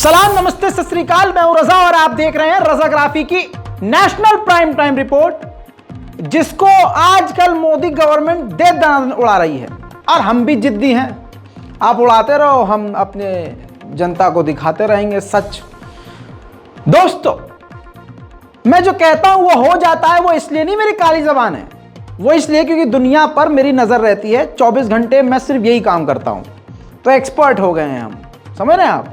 सलाम, नमस्ते, सत श्री अकाल। मैं हूं रजा और आप देख रहे हैं रजाग्राफी की नेशनल प्राइम टाइम रिपोर्ट, जिसको आजकल मोदी गवर्नमेंट दे दनादन उड़ा रही है। और हम भी जिद्दी हैं, आप उड़ाते रहो, हम अपने जनता को दिखाते रहेंगे सच। दोस्तों, मैं जो कहता हूं वो हो जाता है, वो इसलिए नहीं मेरी काली जबान है, वो इसलिए क्योंकि दुनिया पर मेरी नजर रहती है 24 घंटे। मैं सिर्फ यही काम करता हूं, तो एक्सपर्ट हो गए हैं हम, समझ रहे हैं आप।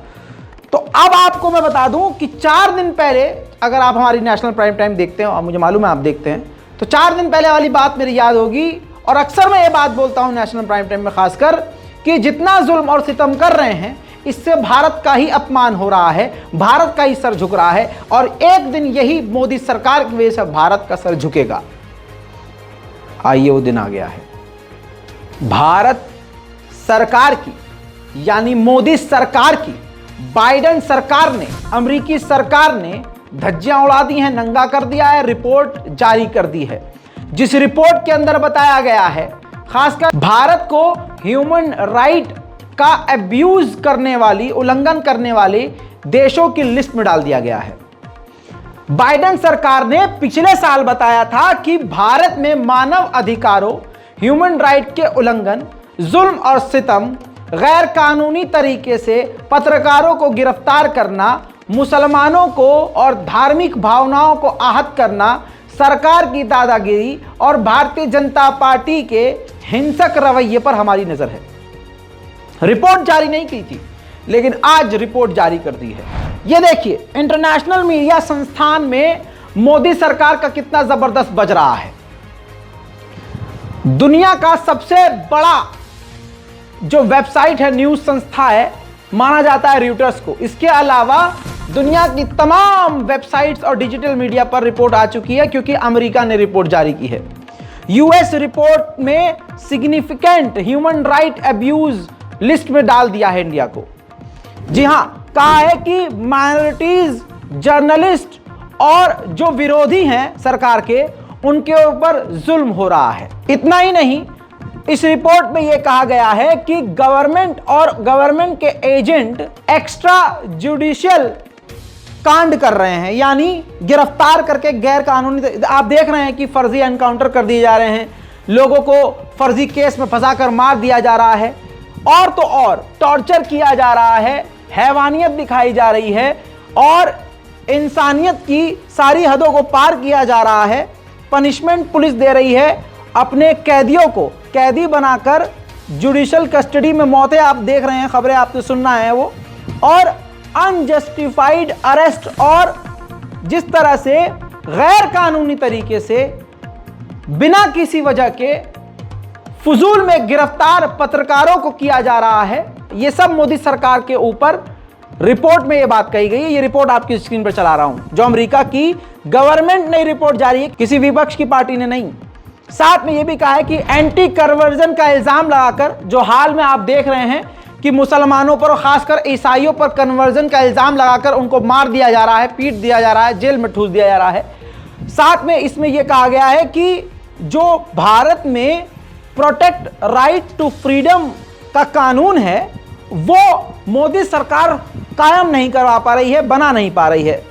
तो अब आपको मैं बता दूं कि 4 दिन पहले, अगर आप हमारी नेशनल प्राइम टाइम देखते हो, और मुझे मालूम है आप देखते हैं, तो 4 दिन पहले वाली बात मेरी याद होगी। और अक्सर मैं ये बात बोलता हूं नेशनल प्राइम टाइम में खासकर, कि जितना जुल्म और सितम कर रहे हैं, इससे भारत का ही अपमान हो रहा है, भारत का ही सर झुक रहा है। और एक दिन यही मोदी सरकार की वजह से भारत का सर झुकेगा। आइए, वो दिन आ गया है। भारत सरकार की, यानी मोदी सरकार की, बाइडेन सरकार ने, अमेरिकी सरकार ने धज्जियां उड़ा दी हैं, नंगा कर दिया है, रिपोर्ट जारी कर दी है। जिस रिपोर्ट के अंदर बताया गया है, खासकर भारत को ह्यूमन राइट का अब्यूज करने वाली, उल्लंघन करने वाले देशों की लिस्ट में डाल दिया गया है। बाइडेन सरकार ने पिछले साल बताया था कि भारत में मानव अधिकारों, ह्यूमन राइट के उल्लंघन, जुल्म और सितम, गैर कानूनी तरीके से पत्रकारों को गिरफ्तार करना, मुसलमानों को और धार्मिक भावनाओं को आहत करना, सरकार की दादागिरी और भारतीय जनता पार्टी के हिंसक रवैये पर हमारी नजर है। रिपोर्ट जारी नहीं की थी, लेकिन आज रिपोर्ट जारी कर दी है। यह देखिए, इंटरनेशनल मीडिया संस्थान में मोदी सरकार का कितना जबरदस्त बज रहा है। दुनिया का सबसे बड़ा जो वेबसाइट है, न्यूज संस्था है, माना जाता है रॉयटर्स को। इसके अलावा दुनिया की तमाम वेबसाइट्स और डिजिटल मीडिया पर रिपोर्ट आ चुकी है, क्योंकि अमेरिका ने रिपोर्ट जारी की है। यूएस रिपोर्ट में significant human right abuse list में डाल दिया है इंडिया को। जी हां, कहा है कि माइनॉरिटीज, जर्नलिस्ट और जो विरोधी हैं सरकार के, उनके ऊपर जुल्म हो रहा है। इतना ही नहीं, इस रिपोर्ट में यह कहा गया है कि गवर्नमेंट और गवर्नमेंट के एजेंट एक्स्ट्रा जुडिशियल कांड कर रहे हैं, यानी गिरफ्तार करके गैर कानूनी, आप देख रहे हैं कि फर्जी एनकाउंटर कर दिए जा रहे हैं, लोगों को फर्जी केस में फंसाकर मार दिया जा रहा है, और तो और टॉर्चर किया जा रहा है, हैवानियत दिखाई जा रही है, और इंसानियत की सारी हदों को पार किया जा रहा है। पनिशमेंट पुलिस दे रही है, अपने कैदियों को कैदी बनाकर जुडिशियल कस्टडी में मौतें आप देख रहे हैं, खबरें आपने सुनना है वो। और अनजस्टिफाइड अरेस्ट, और जिस तरह से गैर कानूनी तरीके से बिना किसी वजह के फजूल में गिरफ्तार पत्रकारों को किया जा रहा है, ये सब मोदी सरकार के ऊपर रिपोर्ट में ये बात कही गई है। ये रिपोर्ट आपकी स्क्रीन पर चला रहा हूं, जो अमेरिका की गवर्नमेंट ने रिपोर्ट जारी है, किसी विपक्ष की पार्टी ने नहीं। साथ में यह भी कहा है कि एंटी कन्वर्जन का इल्जाम लगाकर, जो हाल में आप देख रहे हैं कि मुसलमानों पर और खासकर ईसाइयों पर कन्वर्जन का इल्जाम लगाकर उनको मार दिया जा रहा है, पीट दिया जा रहा है, जेल में ठूस दिया जा रहा है। साथ में इसमें यह कहा गया है कि जो भारत में प्रोटेक्ट राइट टू फ्रीडम का कानून है, वो मोदी सरकार कायम नहीं करवा पा रही है, बना नहीं पा रही है।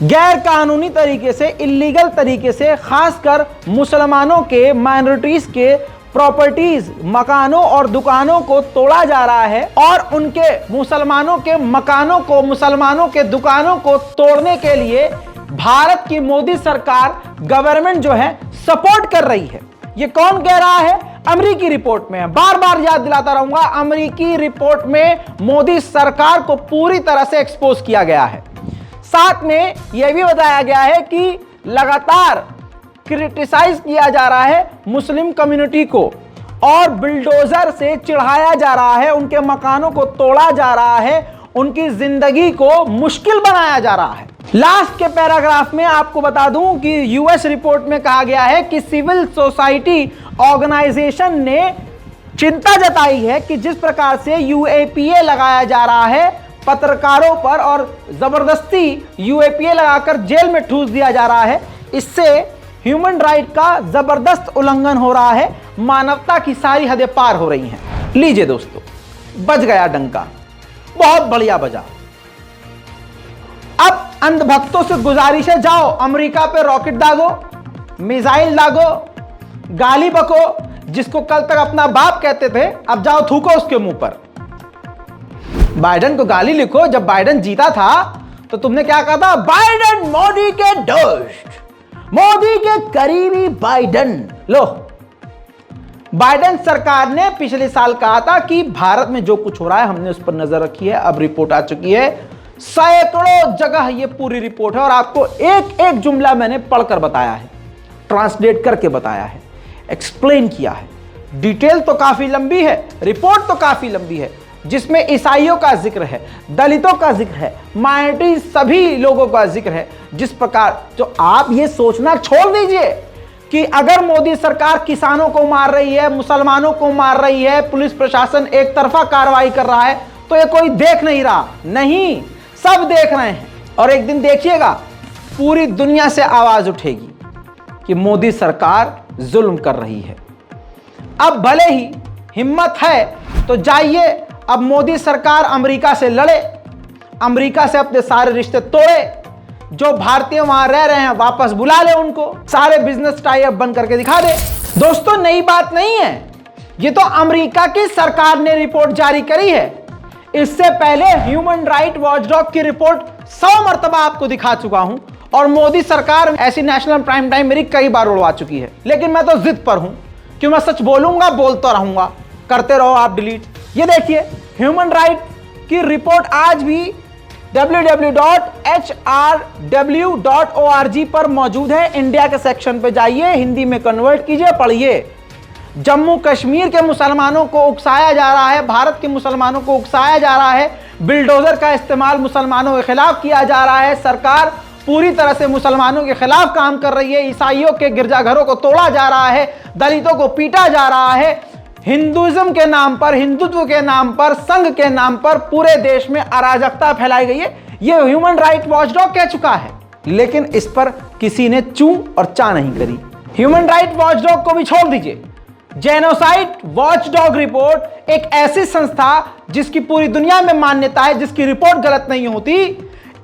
गैर कानूनी तरीके से, इल्लीगल तरीके से, खासकर मुसलमानों के, माइनॉरिटीज के प्रॉपर्टीज, मकानों और दुकानों को तोड़ा जा रहा है, और उनके मुसलमानों के मकानों को, मुसलमानों के दुकानों को तोड़ने के लिए भारत की मोदी सरकार, गवर्नमेंट जो है, सपोर्ट कर रही है। ये कौन कह रहा है? अमेरिकी रिपोर्ट में है। बार बार याद दिलाता रहूंगा, अमेरिकी रिपोर्ट में मोदी सरकार को पूरी तरह से एक्सपोज किया गया है। साथ में यह भी बताया गया है कि लगातार क्रिटिसाइज किया जा रहा है मुस्लिम कम्युनिटी को, और बिल्डोजर से चिढ़ाया जा रहा है, उनके मकानों को तोड़ा जा रहा है, उनकी जिंदगी को मुश्किल बनाया जा रहा है। लास्ट के पैराग्राफ में आपको बता दूं कि यूएस रिपोर्ट में कहा गया है कि सिविल सोसाइटी ऑर्गेनाइजेशन ने चिंता जताई है कि जिस प्रकार से यूएपीए लगाया जा रहा है पत्रकारों पर, और जबरदस्ती यूएपीए लगाकर जेल में ठूस दिया जा रहा है, इससे ह्यूमन राइट का जबरदस्त उल्लंघन हो रहा है, मानवता की सारी हदें पार हो रही हैं। लीजिए दोस्तों, बज गया डंका, बहुत बढ़िया बजा। अंधभक्तों से गुजारिश है, जाओ अमेरिका पे रॉकेट दागो, मिसाइल दागो, गाली बको, जिसको कल तक अपना बाप कहते थे अब जाओ थूको उसके मुंह पर। बाइडेन को गाली लिखो। जब बाइडेन जीता था तो तुमने क्या कहा था? बाइडेन मोदी के दोस्त, मोदी के करीबी बाइडेन। लो, बाइडेन सरकार ने पिछले साल कहा था कि भारत में जो कुछ हो रहा है हमने उस पर नजर रखी है। अब रिपोर्ट आ चुकी है, सैकड़ों जगह ये पूरी रिपोर्ट है और आपको एक एक जुमला मैंने पढ़कर बताया है, ट्रांसलेट करके बताया है, एक्सप्लेन किया है। डिटेल तो काफी लंबी है, रिपोर्ट तो काफी लंबी है, जिसमें ईसाइयों का जिक्र है, दलितों का जिक्र है, माइनॉरिटी सभी लोगों का जिक्र है। जिस प्रकार तो आप ये सोचना छोड़ दीजिए कि अगर मोदी सरकार किसानों को मार रही है, मुसलमानों को मार रही है, पुलिस प्रशासन एक तरफा कार्रवाई कर रहा है तो ये कोई देख नहीं रहा। नहीं, सब देख रहे हैं। और एक दिन देखिएगा पूरी दुनिया से आवाज उठेगी कि मोदी सरकार जुल्म कर रही है। अब भले ही हिम्मत है तो जाइए, अब मोदी सरकार अमेरिका से लड़े, अमेरिका से अपने सारे रिश्ते तोड़े, जो भारतीय वहां रह रहे हैं वापस बुला ले उनको, सारे बिजनेस टाई अप बंद करके दिखा दे। दोस्तों, नई बात नहीं है, ये तो अमेरिका की सरकार ने रिपोर्ट जारी करी है। इससे पहले ह्यूमन राइट वॉचडॉग की रिपोर्ट 100 मर्तबा आपको दिखा चुका हूं और मोदी सरकार ऐसी नेशनल प्राइम टाइम मेरी कई बार उड़वा चुकी है। लेकिन मैं तो जिद पर हूं कि मैं सच बोलूंगा, बोलता रहूंगा, करते रहो आप डिलीट। ये देखिए, ह्यूमन राइट की रिपोर्ट आज भी www.hrw.org पर मौजूद है। इंडिया के सेक्शन पे जाइए, हिंदी में कन्वर्ट कीजिए, पढ़िए। जम्मू कश्मीर के मुसलमानों को उकसाया जा रहा है, भारत के मुसलमानों को उकसाया जा रहा है, बिल्डोजर का इस्तेमाल मुसलमानों के खिलाफ किया जा रहा है, सरकार पूरी तरह से मुसलमानों के खिलाफ काम कर रही है, ईसाइयों के गिरजाघरों को तोड़ा जा रहा है, दलितों को पीटा जा रहा है, हिंदुइज्म के नाम पर, हिंदुत्व के नाम पर, संघ के नाम पर पूरे देश में अराजकता फैलाई गई है। यह ह्यूमन राइट वॉचडॉग कह चुका है, लेकिन इस पर किसी ने चू और चा नहीं करी। ह्यूमन राइट वॉचडॉग को भी छोड़ दीजिए, जेनोसाइड वॉचडॉग रिपोर्ट एक ऐसी संस्था जिसकी पूरी दुनिया में मान्यता है, जिसकी रिपोर्ट गलत नहीं होती,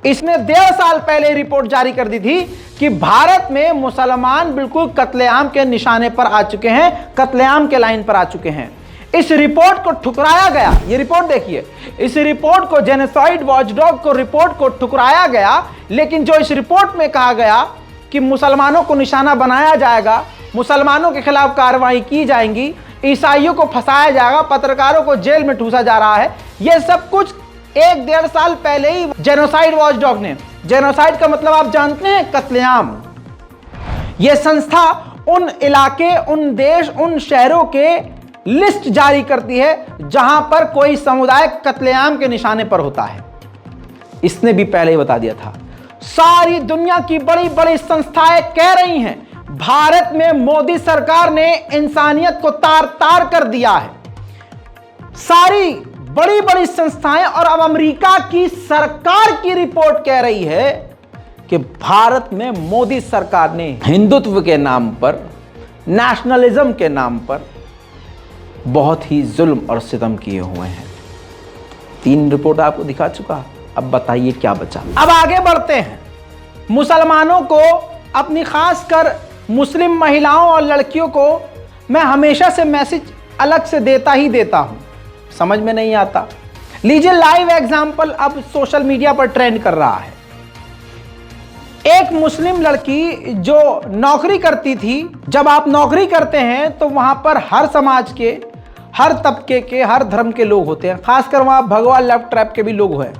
इसने 1.5 साल पहले रिपोर्ट जारी कर दी थी कि भारत में मुसलमान बिल्कुल कत्लेआम के निशाने पर आ चुके हैं, कत्लेआम के लाइन पर आ चुके हैं। इस रिपोर्ट को ठुकराया गया। ये रिपोर्ट देखिए, इस रिपोर्ट को, जेनोसाइड वॉचडॉग को रिपोर्ट को ठुकराया गया। लेकिन जो इस रिपोर्ट में कहा गया कि मुसलमानों को निशाना बनाया जाएगा, मुसलमानों के खिलाफ कार्रवाई की जाएंगी, ईसाइयों को फंसाया जाएगा, पत्रकारों को जेल में ठूसा जा रहा है, यह सब कुछ 1-1.5 साल पहले ही जेनोसाइड वॉचडॉग ने, जेनोसाइड का मतलब आप जानते हैं, कत्लेआम। यह संस्था उन इलाके, उन देश, उन शहरों के लिस्ट जारी करती है जहां पर कोई समुदाय कत्लेआम के निशाने पर होता है। इसने भी पहले ही बता दिया था। सारी दुनिया की बड़ी बड़ी संस्थाएं कह रही हैं भारत में मोदी सरकार ने इंसानियत को तार तार कर दिया है। सारी बड़ी बड़ी संस्थाएं और अब अमेरिका की सरकार की रिपोर्ट कह रही है कि भारत में मोदी सरकार ने हिंदुत्व के नाम पर, नेशनलिज्म के नाम पर बहुत ही जुल्म और सितम किए हुए हैं। 3 रिपोर्ट आपको दिखा चुका। अब बताइए क्या बचा। अब आगे बढ़ते हैं। मुसलमानों को, अपनी खासकर मुस्लिम महिलाओं और लड़कियों को मैं हमेशा से मैसेज अलग से देता ही देता हूं, समझ में नहीं आता। लीजिए लाइव एग्जाम्पल, अब सोशल मीडिया पर ट्रेंड कर रहा है। एक मुस्लिम लड़की जो नौकरी करती थी, जब आप नौकरी करते हैं तो वहां पर हर समाज के, हर तबके के, हर धर्म के लोग होते हैं, खासकर वहां भगवा लेफ्ट ट्रैप के भी लोग हैं।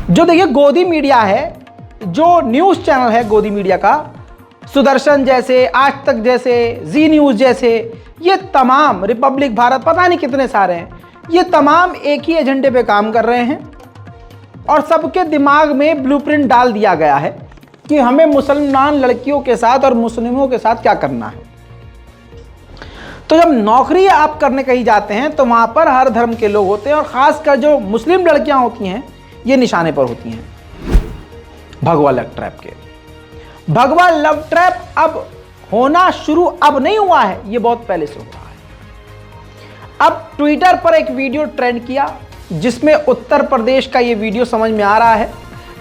जो देखिए गोदी मीडिया है, जो न्यूज चैनल है गोदी मीडिया का, सुदर्शन जैसे, आज तक जैसे, जी न्यूज जैसे, ये तमाम, रिपब्लिक भारत, पता नहीं कितने सारे हैं, ये तमाम एक ही एजेंडे पे काम कर रहे हैं और सबके दिमाग में ब्लूप्रिंट डाल दिया गया है कि हमें मुसलमान लड़कियों के साथ और मुस्लिमों के साथ क्या करना है। तो जब नौकरी आप करने कहीं जाते हैं तो वहां पर हर धर्म के लोग होते हैं और खासकर जो मुस्लिम लड़कियां होती हैं ये निशाने पर होती हैं भगवा लव ट्रैप के। भगवा लव ट्रैप अब होना शुरू अब नहीं हुआ है, ये बहुत पहले से हो रहा है। अब ट्विटर पर एक वीडियो ट्रेंड किया जिसमें उत्तर प्रदेश का ये वीडियो समझ में आ रहा है,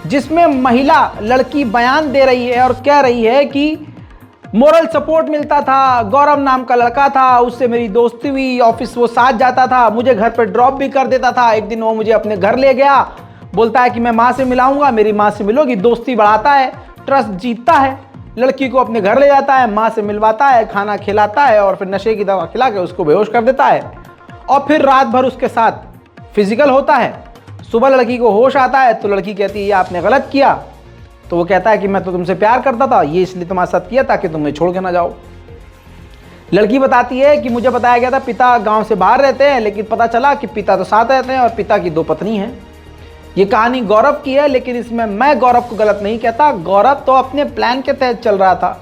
जिसमें महिला लड़की बयान दे रही है और कह रही है कि मोरल सपोर्ट मिलता था, गौरव नाम का लड़का था, उससे मेरी दोस्ती हुई, ऑफिस वो साथ जाता था, मुझे घर पर ड्रॉप भी कर देता था। एक दिन वो मुझे अपने घर ले गया, बोलता है कि मैं माँ से मिलाऊंगा, मेरी माँ से मिलोगी। दोस्ती बढ़ाता है, ट्रस्ट जीतता है, लड़की को अपने घर ले जाता है, माँ से मिलवाता है, खाना खिलाता है और फिर नशे की दवा खिला के उसको बेहोश कर देता है और फिर रात भर उसके साथ फिजिकल होता है। सुबह लड़की को होश आता है तो लड़की कहती है ये आपने गलत किया, तो वो कहता है कि मैं तो तुमसे प्यार करता था, ये इसलिए तुम्हारे साथ किया ताकि तुम छोड़ के ना जाओ। लड़की बताती है कि मुझे बताया गया था पिता गांव से बाहर रहते हैं, लेकिन पता चला कि पिता तो साथ रहते हैं और पिता की 2 पत्नी हैं। ये कहानी गौरव की है, लेकिन इसमें मैं गौरव को गलत नहीं कहता। गौरव तो अपने प्लान के तहत चल रहा था,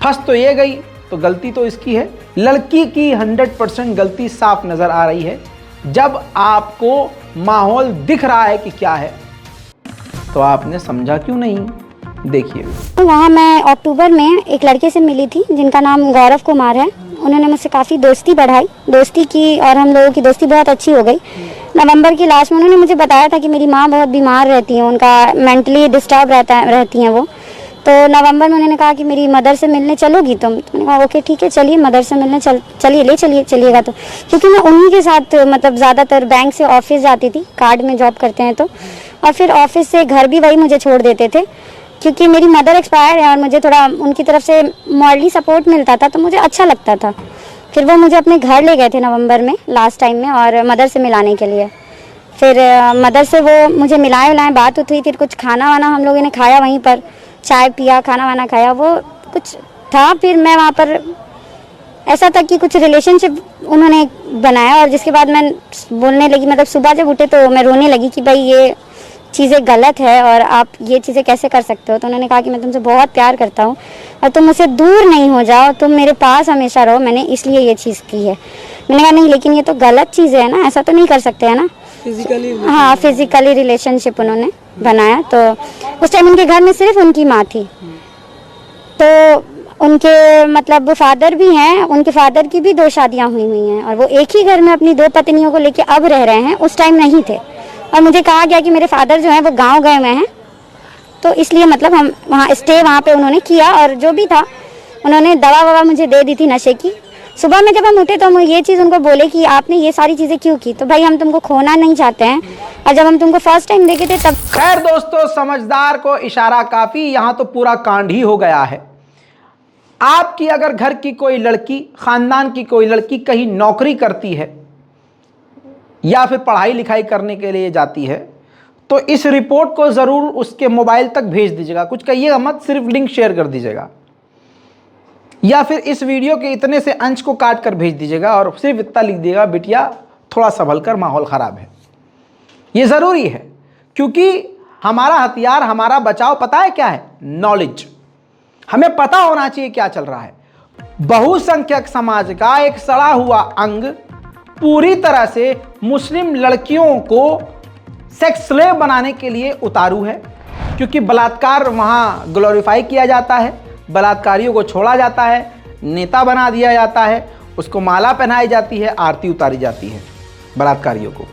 फंस तो ये गई, तो गलती तो इसकी है। लड़की की 100% गलती साफ नजर आ रही है। जब आपको माहौल दिख रहा है कि क्या है तो आपने समझा क्यों नहीं, देखिए। तो वहाँ मैं अक्टूबर में एक लड़के से मिली थी जिनका नाम गौरव कुमार है। उन्होंने मुझसे काफ़ी दोस्ती बढ़ाई, दोस्ती की और हम लोगों की दोस्ती बहुत अच्छी हो गई। नवंबर की लास्ट में उन्होंने मुझे बताया था कि मेरी माँ बहुत बीमार रहती है, उनका मेंटली डिस्टर्ब रहती हैं वो। तो नवंबर में उन्होंने कहा कि मेरी मदर से मिलने चलोगी तुम? तो मैंने कहा ओके ठीक है, चलिए मदर से मिलने चलिएगा। तो क्योंकि मैं उन्हीं के साथ मतलब ज़्यादातर बैंक से ऑफिस जाती थी, कार्ड में जॉब करते हैं तो, और फिर ऑफिस से घर भी वही मुझे छोड़ देते थे क्योंकि मेरी मदर एक्सपायर है और मुझे थोड़ा उनकी तरफ से मॉरली सपोर्ट मिलता था तो मुझे अच्छा लगता था। फिर वो मुझे अपने घर ले गए थे नवंबर में लास्ट टाइम में और मदर से मिलाने के लिए। फिर मदर से वो मुझे मिलाए बात हुई, फिर कुछ खाना वाना हम लोगों ने खाया, वहीं पर चाय पिया, खाना वाना खाया, वो कुछ था। फिर मैं वहाँ पर ऐसा था कि कुछ रिलेशनशिप उन्होंने बनाया और जिसके बाद मैं बोलने लगी, मतलब सुबह जब उठे तो मैं रोने लगी कि भाई ये चीज़ें गलत है और आप ये चीज़ें कैसे कर सकते हो। तो उन्होंने कहा कि मैं तुमसे बहुत प्यार करता हूँ और तुम मुझसे दूर नहीं हो जाओ, तुम मेरे पास हमेशा रहो, मैंने इसलिए ये चीज़ की है। मैंने कहा नहीं, लेकिन ये तो गलत चीज़ है ना, ऐसा तो नहीं कर सकते है ना। हाँ, फिजिकली रिलेशनशिप उन्होंने बनाया। तो उस टाइम उनके घर में सिर्फ उनकी माँ थी, तो उनके मतलब फादर भी हैं, उनके फादर की भी 2 शादियाँ हुई हैं और वो एक ही घर में अपनी 2 पत्नियों को लेके अब रह रहे हैं, उस टाइम नहीं थे। और मुझे कहा गया कि मेरे फादर जो हैं वो गांव गए हुए हैं, तो इसलिए मतलब हम वहाँ स्टे वहाँ पे उन्होंने किया और जो भी था उन्होंने दवा ववा मुझे दे दी थी नशे की। सुबह में जब हम उठे तो हम ये चीज़ उनको बोले कि आपने ये सारी चीज़ें क्यों की, तो भाई हम तुमको खोना नहीं चाहते हैं और जब हम तुमको फर्स्ट टाइम देखे थे तब। खैर दोस्तों, समझदार को इशारा काफ़ी, यहाँ तो पूरा कांड ही हो गया है। आपकी अगर घर की कोई लड़की, खानदान की कोई लड़की कहीं नौकरी करती है या फिर पढ़ाई लिखाई करने के लिए जाती है तो इस रिपोर्ट को ज़रूर उसके मोबाइल तक भेज दीजिएगा। कुछ कहिएगा मत, सिर्फ लिंक शेयर कर दीजिएगा या फिर इस वीडियो के इतने से अंश को काट कर भेज दीजिएगा और सिर्फ इतना लिख दीजिएगा बिटिया थोड़ा संभल कर, माहौल ख़राब है। ये ज़रूरी है क्योंकि हमारा हथियार, हमारा बचाव पता है क्या है? नॉलेज। हमें पता होना चाहिए क्या चल रहा है। बहुसंख्यक समाज का एक सड़ा हुआ अंग पूरी तरह से मुस्लिम लड़कियों को सेक्स स्लेव बनाने के लिए उतारू है, क्योंकि बलात्कार वहाँ ग्लोरीफाई किया जाता है, बलात्कारियों को छोड़ा जाता है, नेता बना दिया जाता है, उसको माला पहनाई जाती है, आरती उतारी जाती है बलात्कारियों को।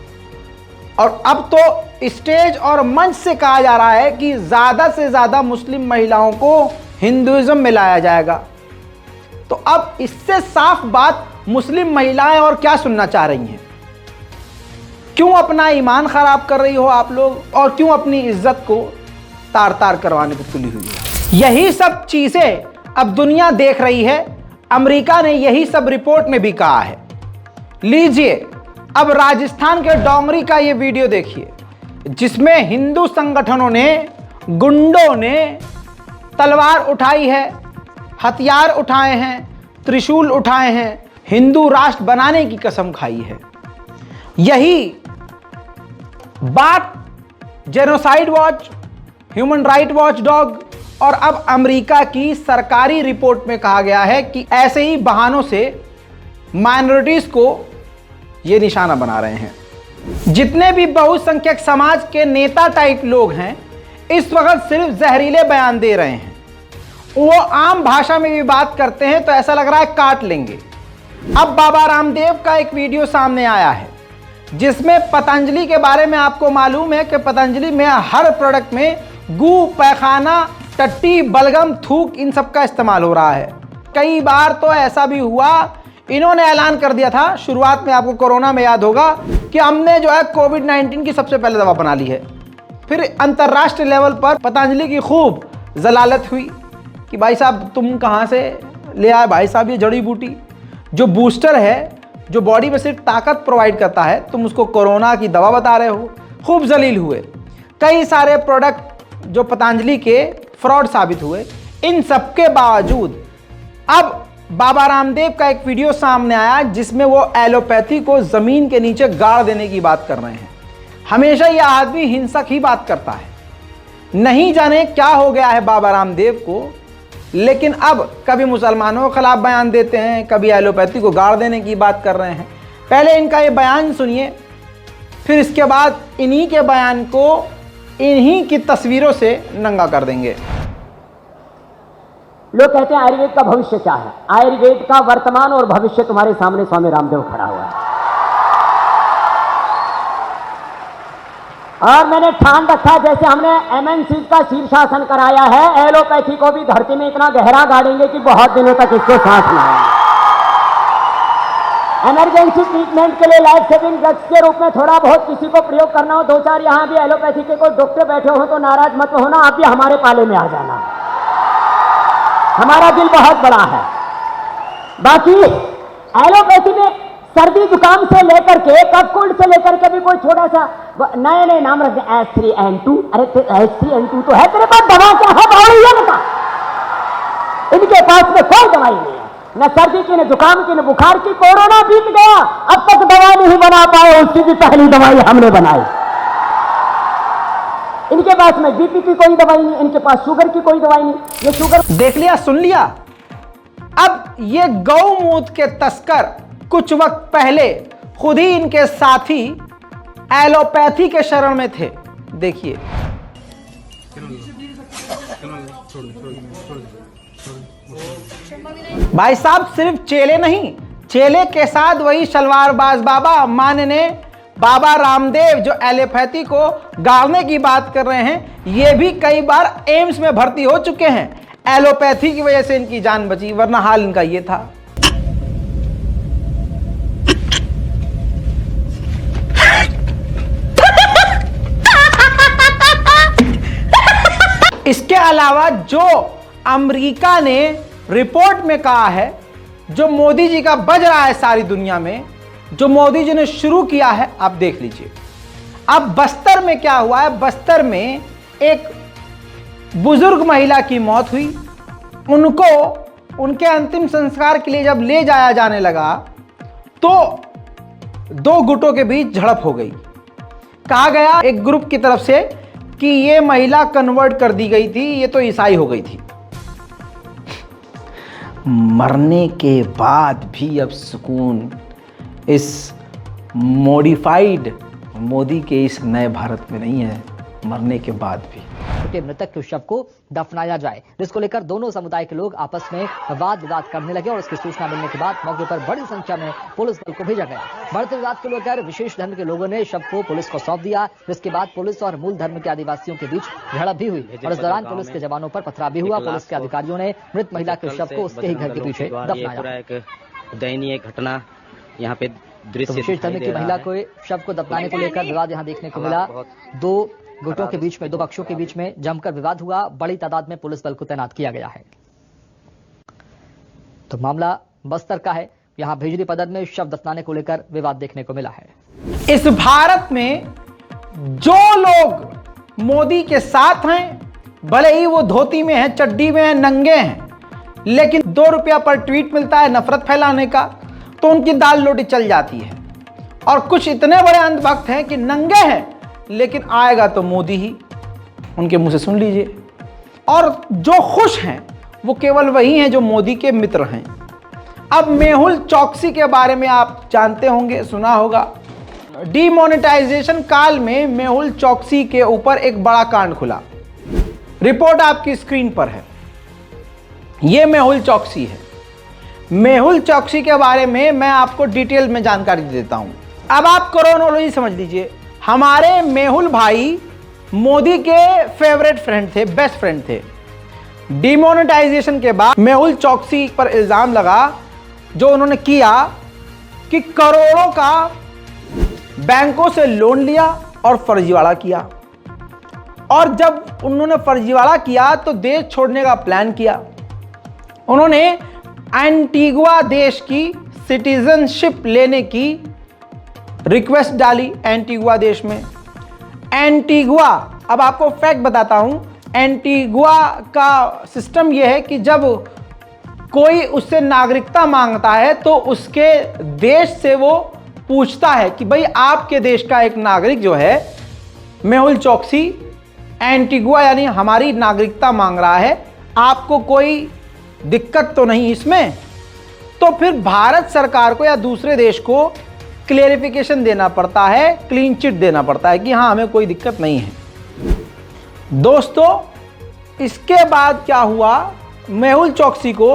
और अब तो स्टेज और मंच से कहा जा रहा है कि ज़्यादा से ज़्यादा मुस्लिम महिलाओं को हिंदुइज्म में लाया जाएगा। तो अब इससे साफ बात मुस्लिम महिलाएं और क्या सुनना चाह रही हैं? क्यों अपना ईमान खराब कर रही हो आप लोग और क्यों अपनी इज्जत को तार तार करवाने को तुली हुई है? यही सब चीजें अब दुनिया देख रही है। अमेरिका ने यही सब रिपोर्ट में भी कहा है। लीजिए अब राजस्थान के डोंगरी का ये वीडियो देखिए, जिसमें हिंदू संगठनों ने, गुंडों ने तलवार उठाई है, हथियार उठाए हैं, त्रिशूल उठाए हैं, हिंदू राष्ट्र बनाने की कसम खाई है। यही बात genocide watch, human right watch dog और अब अमेरिका की सरकारी रिपोर्ट में कहा गया है कि ऐसे ही बहानों से माइनॉरिटीज को ये निशाना बना रहे हैं। जितने भी बहुसंख्यक समाज के नेता टाइप लोग हैं इस वक्त सिर्फ जहरीले बयान दे रहे हैं। वो आम भाषा में भी बात करते हैं तो ऐसा लग रहा है काट लेंगे। अब बाबा रामदेव का एक वीडियो सामने आया है जिसमें पतंजलि के बारे में आपको मालूम है कि पतंजलि में हर प्रोडक्ट में गू, पैखाना, टट्टी, बलगम, थूक इन सब का इस्तेमाल हो रहा है। कई बार तो ऐसा भी हुआ, इन्होंने ऐलान कर दिया था शुरुआत में, आपको कोरोना में याद होगा, कि हमने जो है कोविड-19 की सबसे पहले दवा बना ली है। फिर अंतर्राष्ट्रीय लेवल पर पतंजलि की खूब जलालत हुई कि भाई साहब तुम कहाँ से ले आए भाई साहब ये जड़ी बूटी, जो बूस्टर है, जो बॉडी में सिर्फ ताकत प्रोवाइड करता है, तुम उसको कोरोना की दवा बता रहे हो। खूब जलील हुए। कई सारे प्रोडक्ट जो पतंजलि के फ्रॉड साबित हुए। इन सब के बावजूद अब बाबा रामदेव का एक वीडियो सामने आया जिसमें वो एलोपैथी को जमीन के नीचे गाड़ देने की बात कर रहे हैं। हमेशा यह आदमी हिंसक ही बात करता है, नहीं जाने क्या हो गया है बाबा रामदेव को, लेकिन अब कभी मुसलमानों के खिलाफ बयान देते हैं, कभी एलोपैथी को गाड़ देने की बात कर रहे हैं। पहले इनका ये बयान सुनिए, फिर इसके बाद इन्हीं के बयान को इन्हीं की तस्वीरों से नंगा कर देंगे। लोग कहते हैं आयुर्वेद का भविष्य क्या है? आयुर्वेद का वर्तमान और भविष्य तुम्हारे सामने स्वामी रामदेव खड़ा हुआ है। और मैंने ठान रखा, जैसे हमने एमएनसी का शीर्षासन कराया है, एलोपैथी को भी धरती में इतना गहरा गाड़ेंगे कि बहुत दिनों तक इसको सांस ना आए। इमरजेंसी ट्रीटमेंट के लिए लाइफ सेविंग ड्रग्स के रूप में थोड़ा बहुत किसी को प्रयोग करना हो, दो चार यहाँ भी एलोपैथी के कोई डॉक्टर बैठे हो तो नाराज मत होना, आप भी हमारे पाले में आ जाना। हमारा दिल बहुत बड़ा है। बाकी एलोपैथी में सर्दी जुकाम से लेकर के कफ कोल्ड से लेकर के भी कोई छोटा सा नए नए नाम रखते हैं, S3N2। अरे S3N2 तो है, तेरे पास दवा क्या है बावड़ी ये बता। इनके पास में कोई दवाई नहीं है, न सर्दी की, न जुकाम की, न बुखार की। कोरोना बीत गया, अब तक दवा नहीं बना पाए, उसकी भी पहली दवाई हमने बनाई। इनके पास में बीपी की कोई दवाई नहीं, इनके पास शुगर की कोई दवाई नहीं। ये शुगर देख लिया, सुन लिया। अब ये गौमूत्र के तस्कर कुछ वक्त पहले खुद ही इनके साथी एलोपैथी के शरण में थे। देखिए, भाई साहब सिर्फ चेले नहीं, चेले के साथ वही शलवारबाज बाबा मानने बाबा रामदेव जो एलोपैथी को गाड़ने की बात कर रहे हैं, ये भी कई बार एम्स में भर्ती हो चुके हैं। एलोपैथी की वजह से इनकी जान बची, वरना हाल इनका ये था। इसके अलावा जो अमेरिका ने रिपोर्ट में कहा है, जो मोदी जी का बज रहा है सारी दुनिया में, जो मोदी जी ने शुरू किया है, आप देख लीजिए। अब बस्तर में क्या हुआ है? बस्तर में एक बुजुर्ग महिला की मौत हुई। उनको उनके अंतिम संस्कार के लिए जब ले जाया जाने लगा तो दो गुटों के बीच झड़प हो गई। कहा गया एक ग्रुप की तरफ से कि ये महिला कन्वर्ट कर दी गई थी, ये तो ईसाई हो गई थी। मरने के बाद भी अब सुकून इस मॉडिफाइड मोदी के इस नए भारत में नहीं है, मरने के बाद भी। के मृतक के शव को दफनाया जाए, जिसको लेकर दोनों समुदाय के लोग आपस में वाद विवाद करने लगे और इसकी सूचना मिलने के बाद मौके पर बड़ी संख्या में पुलिस बल को भेजा गया। बढ़ते विवाद को लेकर विशेष धर्म के लोगों ने शव को पुलिस को सौंप दिया, जिसके बाद पुलिस और मूल धर्म के आदिवासियों के बीच झड़प भी हुई और इस दौरान पुलिस के जवानों पर पथराव भी हुआ। पुलिस के अधिकारियों ने मृत महिला के शव को उसके ही घर के पीछे दफनाया। दयनीय घटना यहाँ पे तो विशेष धर्म की महिला को शव को दफनाने को लेकर विवाद यहाँ देखने को मिला। दो गुटों के बीच में, दो पक्षों के बीच में जमकर विवाद हुआ। बड़ी तादाद में पुलिस बल को तैनात किया गया है। तो मामला बस्तर का है, यहां भेजरी पदर में शव दफनाने को लेकर विवाद देखने को मिला है। इस भारत में जो लोग मोदी के साथ हैं, भले ही वो धोती में हैं, चड्डी में हैं, नंगे हैं, लेकिन 2 रुपया पर ट्वीट मिलता है नफरत फैलाने का, तो उनकी दाल रोटी चल जाती है। और कुछ इतने बड़े अंधभक्त हैं कि नंगे हैं लेकिन आएगा तो मोदी ही, उनके मुंह से सुन लीजिए। और जो खुश हैं वो केवल वही हैं जो मोदी के मित्र हैं। अब मेहुल चौकसी के बारे में आप जानते होंगे, सुना होगा। डीमोनेटाइजेशन काल में मेहुल चौकसी के ऊपर एक बड़ा कांड खुला। रिपोर्ट आपकी स्क्रीन पर है। यह मेहुल चौकसी है। मेहुल चौकसी के बारे में मैं आपको डिटेल में जानकारी देता हूं। अब आप क्रोनोलॉजी समझ लीजिए। हमारे मेहुल भाई मोदी के फेवरेट फ्रेंड थे, बेस्ट फ्रेंड थे। डिमोनेटाइजेशन के बाद मेहुल चौकसी पर इल्जाम लगा जो उन्होंने किया कि करोड़ों का बैंकों से लोन लिया और फर्जीवाड़ा किया, और जब उन्होंने फर्जीवाड़ा किया तो देश छोड़ने का प्लान किया। उन्होंने एंटीगुआ देश की सिटीजनशिप लेने की रिक्वेस्ट डाली एंटीगुआ देश में। एंटीगुआ, अब आपको फैक्ट बताता हूं, एंटीगुआ का सिस्टम यह है कि जब कोई उससे नागरिकता मांगता है तो उसके देश से वो पूछता है कि भाई आपके देश का एक नागरिक जो है मेहुल चौकसी एंटीगुआ यानी हमारी नागरिकता मांग रहा है, आपको कोई दिक्कत तो नहीं इसमें? तो फिर भारत सरकार को या दूसरे देश को क्लेरिफिकेशन देना पड़ता है, क्लीन चिट देना पड़ता है कि हाँ हमें कोई दिक्कत नहीं है। दोस्तों, इसके बाद क्या हुआ, मेहुल चौकसी को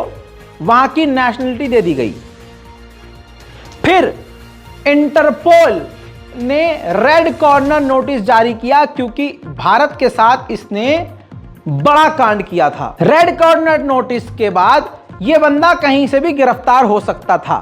वहां की नेशनलिटी दे दी गई। फिर इंटरपोल ने रेड कॉर्नर नोटिस जारी किया क्योंकि भारत के साथ इसने बड़ा कांड किया था। रेड कॉर्नर नोटिस के बाद यह बंदा कहीं से भी गिरफ्तार हो सकता था।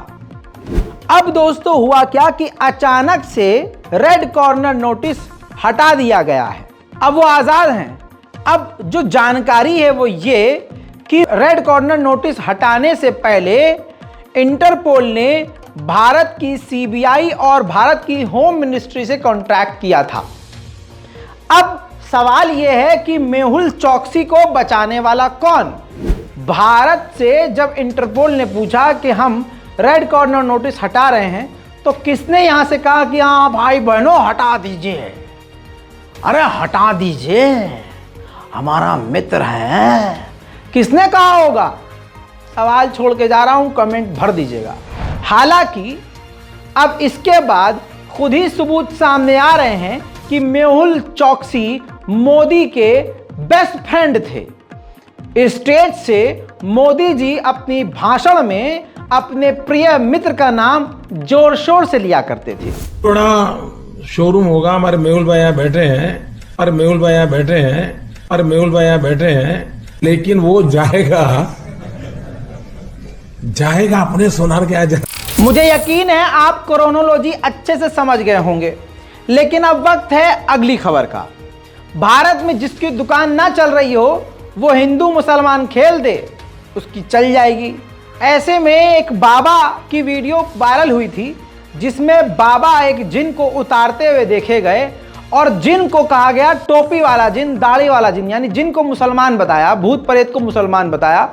अब दोस्तों हुआ क्या कि अचानक से रेड कॉर्नर नोटिस हटा दिया गया है, अब वो आजाद हैं। अब जो जानकारी है वो ये कि रेड कॉर्नर नोटिस हटाने से पहले इंटरपोल ने भारत की सीबीआई और भारत की होम मिनिस्ट्री से कॉन्ट्रैक्ट किया था। अब सवाल यह है कि मेहुल चौकसी को बचाने वाला कौन? भारत से जब इंटरपोल ने पूछा कि हम रेड कॉर्नर नोटिस हटा रहे हैं तो किसने यहां से कहा कि हाँ भाई बहनों हटा दीजिए, अरे हटा दीजिए, हमारा मित्र है? किसने कहा होगा? सवाल छोड़ के जा रहा हूं, कमेंट भर दीजिएगा। हालांकि अब इसके बाद खुद ही सबूत सामने आ रहे हैं कि मेहुल चौकसी मोदी के बेस्ट फ्रेंड थे। स्टेज से मोदी जी अपनी भाषण में अपने प्रिय मित्र का नाम जोर शोर से लिया करते थे। बड़ा शोरूम होगा, हमारे मेहुल भाई यहाँ बैठे हैं, और मेहुल भाई यहाँ बैठे हैं, और मेहुल भाई यहाँ बैठे हैं, लेकिन वो जाएगा अपने सोनार के आज। मुझे यकीन है आप क्रोनोलॉजी अच्छे से समझ गए होंगे, लेकिन अब वक्त है अगली खबर का। भारत में जिसकी दुकान ना चल रही हो वो हिंदू मुसलमान खेल दे, उसकी चल जाएगी। ऐसे में एक बाबा की वीडियो वायरल हुई थी जिसमें बाबा एक जिन को उतारते हुए देखे गए और जिन को कहा गया टोपी वाला जिन, दाढ़ी वाला जिन, यानी जिन को मुसलमान बताया, भूत प्रेत को मुसलमान बताया।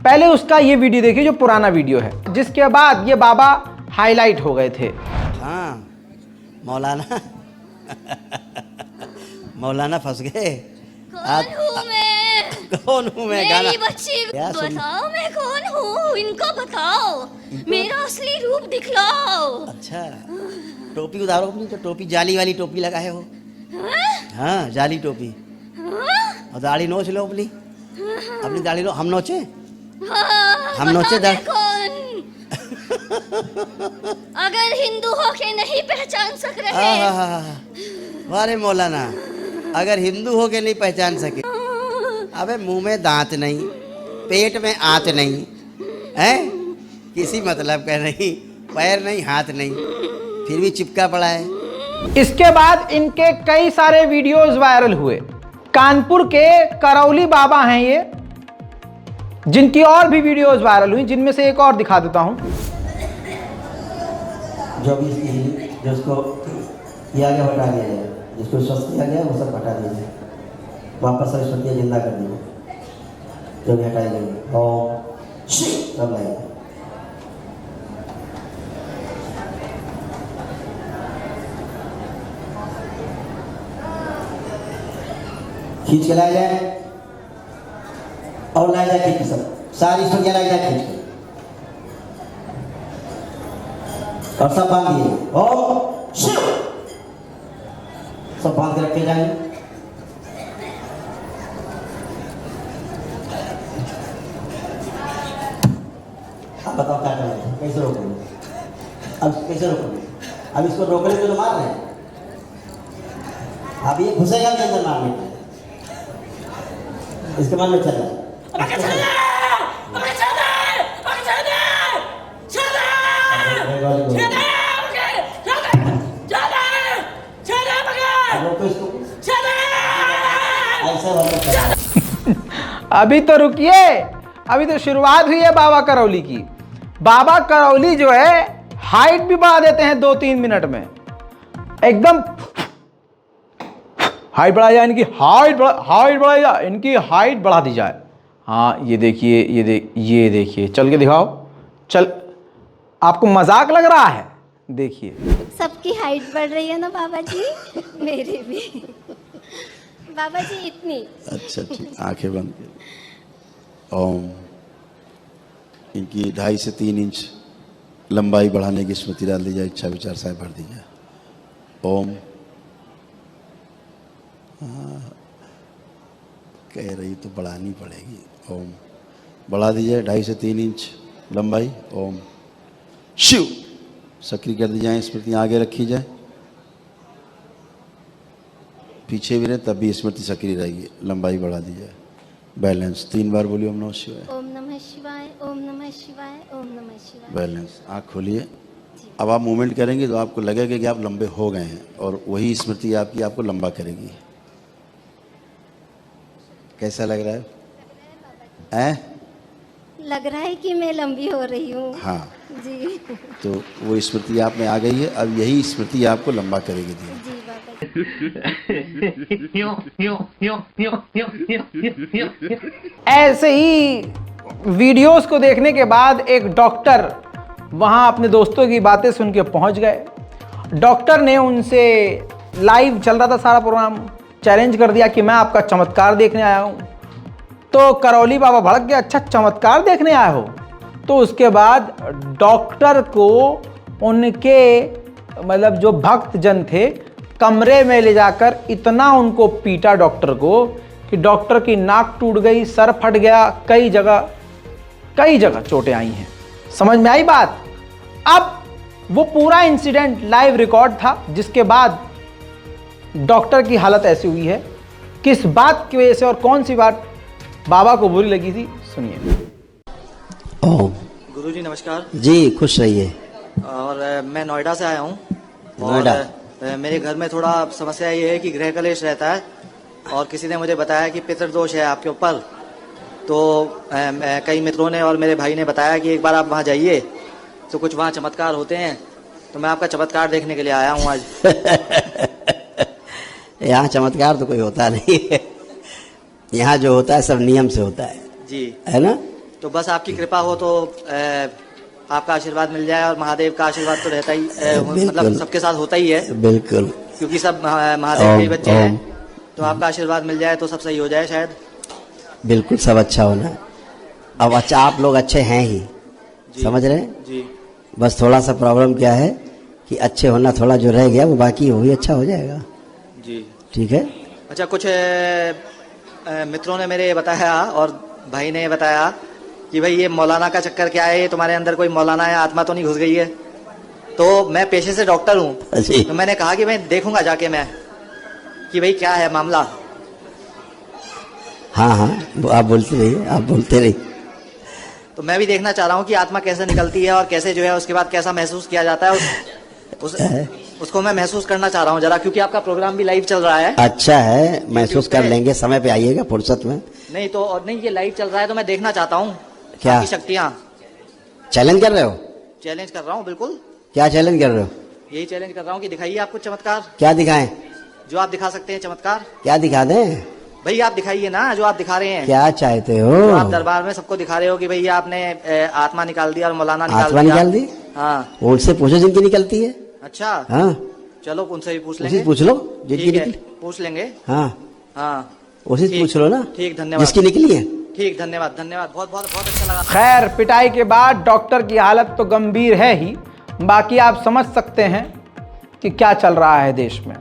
पहले उसका ये वीडियो देखिए जो पुराना वीडियो है, जिसके बाद ये बाबा हाईलाइट हो गए थे। हाँ मौलाना मौलाना फंस गए। कौन हूँ मैं? गाना मेरी बच्ची बताओ मैं कौन हूँ, इनको बताओ, मेरा असली रूप दिखलाओ। अच्छा, टोपी उतारो अपनी, तो टोपी जाली वाली टोपी लगाए हो। हाँ जाली टोपी, और दाढ़ी नोच लो अपनी, अपनी दाढ़ी लो। हम नोचे, हम नोचे दाढ़ी। अगर हिंदू हो के नहीं पहचान सक रहे, वारे मौलाना, अगर हिंदू हो के नहीं पहचान सके, अबे मुंह में दांत नहीं, पेट में आंत नहीं है, किसी मतलब का नहीं, पैर नहीं, हाथ नहीं, फिर भी चिपका पड़ा है। इसके बाद इनके कई सारे वीडियोस वायरल हुए। कानपुर के करौली बाबा हैं ये, जिनकी और भी वीडियोस वायरल हुई, जिनमें से एक और दिखा देता हूं। जो भी जिसको ये आगे हटा दिया जाए, जिसको स्वस्थ किया गया वो सब हटा दिया जाए, वापस सरस्वती जिंदा कर दी, जो भी हटाई गई ओम सब लाएगा। खींच के लाया जाए और लाया जाए, खींच के सब सारी स्टोरियाँ लाया जाए खींच के, और सब बांध दिए ओम शिव, सब बांध के रखे जाएंगे। अब बताओ क्या करेंगे, कैसे रोकोगे? अब कैसे रोकोगे? अब इसको रोकने को तो मार रहे हैं, अब ये घुसेगा भी अंदर मारने के लिए, इसके मन में चल रहा है। अभी तो रुकिए, अभी तो शुरुआत हुई है बाबा करौली की। बाबा करौली जो है हाइट भी बढ़ा देते हैं 2-3 मिनट में, एकदम हाइट बढ़ाई जाए इनकी, हाइट बढ़ाई जाए इनकी, हाइट बढ़ा दी जाए। हाँ ये देखिए, ये देखिए, चल के दिखाओ, चल, आपको मजाक लग रहा है? देखिए सबकी हाइट बढ़ रही है ना बाबा जी, मेरी भी। बाबा जी इतनी। अच्छा ठीक, आंखें बंद कर। ओम। इनकी 2.5 से 3 इंच लंबाई बढ़ाने की स्मृति डाल दी जाए, इच्छा विचार साहब भर दी जाए। ओम। कह रही तो बढ़ानी पड़ेगी। ओम बढ़ा दी जाए, 2.5 से 3 इंच लंबाई। ओम शिव सक्रिय कर दी जाए, स्मृति आगे रखी जाए, पीछे भी रहे तब भी स्मृति सक्रिय रहेगी, लंबाई बढ़ा दी जाए। बैलेंस 3 बार बोलिए ओम नमः शिवाय, ओम नमः शिवाय, ओम नमः शिवाय, ओम नमः शिवाय। बैलेंस। आँख खोलिए। अब आप मूवमेंट करेंगे तो आपको लगेगा कि आप लंबे हो गए हैं और वही स्मृति आपकी आपको लंबा करेगी। कैसा लग रहा है? लग रहा है कि मैं लंबी हो रही हूँ। हाँ जी तो वो स्मृति आप में आ गई है, अब यही स्मृति आपको लंबा करेगी। जी बाबा जी। ऐसे ही वीडियोस को देखने के बाद एक डॉक्टर वहां अपने दोस्तों की बातें सुन के पहुंच गए। डॉक्टर ने उनसे, लाइव चल रहा था सारा प्रोग्राम, चैलेंज कर दिया कि मैं आपका चमत्कार देखने आया हूं। तो करौली बाबा भड़क गए, अच्छा चमत्कार देखने आए हो? तो उसके बाद डॉक्टर को उनके मतलब जो भक्त जन थे कमरे में ले जाकर इतना उनको पीटा डॉक्टर को कि डॉक्टर की नाक टूट गई, सर फट गया, कई जगह चोटें आई हैं। समझ में आई बात? अब वो पूरा इंसिडेंट लाइव रिकॉर्ड था, जिसके बाद डॉक्टर की हालत ऐसी हुई है। किस बात की वजह से और कौन सी बात बाबा को बुरी लगी थी, सुनिए। ओम। गुरुजी नमस्कार जी, खुश रहिए। और मैं नोएडा से आया हूँ। नोएडा। मेरे घर में थोड़ा समस्या ये है कि गृह कलेश रहता है और किसी ने मुझे बताया कि पितृदोष है आपके ऊपर। तो कई मित्रों ने और मेरे भाई ने बताया कि एक बार आप वहाँ जाइए तो कुछ वहाँ चमत्कार होते हैं। तो मैं आपका चमत्कार देखने के लिए आया हूँ आज। यहाँ चमत्कार तो कोई होता नहीं है, यहाँ जो होता है सब नियम से होता है जी, है ना? तो बस आपकी कृपा हो तो आपका आशीर्वाद मिल जाए। और महादेव का आशीर्वाद तो रहता ही मतलब सबके साथ होता ही है, बिल्कुल, क्योंकि सब महादेव के बच्चे हैं। तो आपका आशीर्वाद मिल जाए तो सब सही हो जाए शायद। बिल्कुल सब अच्छा होना। अब अच्छा, आप लोग अच्छे हैं ही, समझ रहे हैं जी। बस थोड़ा सा प्रॉब्लम क्या है कि अच्छे होना थोड़ा जो रह गया वो बाकी वो भी अच्छा हो जाएगा जी, ठीक है। अच्छा, कुछ मित्रों ने मेरे बताया और भाई ने बताया कि भाई ये मौलाना का चक्कर क्या है, ये तुम्हारे अंदर कोई मौलाना या आत्मा तो नहीं घुस गई है? तो मैं पेशे से डॉक्टर हूँ, तो मैंने कहा कि मैं देखूंगा जाके मैं कि भाई क्या है मामला। हाँ हाँ, आप बोलते रहिए, आप बोलते रहिए। तो मैं भी देखना चाह रहा हूँ कि आत्मा कैसे निकलती है और कैसे जो है उसके बाद कैसा महसूस किया जाता है। उसको मैं महसूस करना चाह रहा हूँ जरा, क्योंकि आपका प्रोग्राम भी लाइव चल रहा है। अच्छा है, महसूस कर लेंगे, समय पे आइएगा फुर्सत में। नहीं तो और नहीं, ये लाइव चल रहा है तो मैं देखना चाहता हूँ क्या शक्तियाँ। चैलेंज कर रहे हो? चैलेंज कर रहा हूँ, बिल्कुल। क्या चैलेंज कर रहे हो? यही चैलेंज कर रहा हूँ कि दिखाइए आपको चमत्कार। क्या दिखाएं? जो आप दिखा सकते हैं चमत्कार। क्या दिखा दें? भाई आप दिखाइए ना जो आप दिखा रहे हैं। क्या चाहते हो? तो आप दरबार में सबको दिखा रहे हो कि भैया आपने आत्मा निकाल दी और मौलाना आत्मा निकाल दी? हाँ, उनसे पूछो जिनकी निकलती है। अच्छा हाँ, चलो उनसे भी पूछ लेंगे। पूछ लो जिनकी निकली, पूछ लेंगे। हाँ हाँ, उसी से पूछ लो ना। ठीक, धन्यवाद। जिसकी निकली है। ठीक, धन्यवाद धन्यवाद, बहुत बहुत बहुत अच्छा लगा। खैर, पिटाई के बाद डॉक्टर की हालत तो गंभीर है ही, बाकी आप समझ सकते हैं कि क्या चल रहा है देश में।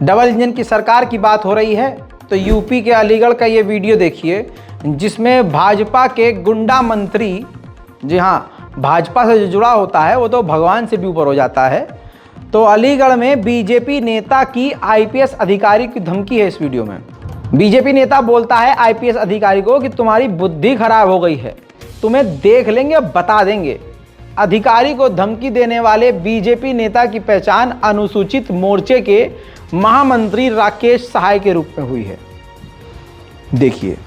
डबल इंजन की सरकार की बात हो रही है तो यूपी के अलीगढ़ का ये वीडियो देखिए, जिसमें भाजपा के गुंडा मंत्री, जी हाँ, भाजपा से जो जुड़ा होता है वो तो भगवान से भी ऊपर हो जाता है। तो अलीगढ़ में बीजेपी नेता की आईपीएस अधिकारी की धमकी है इस वीडियो में। बीजेपी नेता बोलता है आईपीएस अधिकारी को कि तुम्हारी बुद्धि खराब हो गई है, तुम्हें देख लेंगे, बता देंगे। अधिकारी को धमकी देने वाले बीजेपी नेता की पहचान अनुसूचित मोर्चे के महामंत्री राकेश सहाय के रूप में हुई है। देखिए,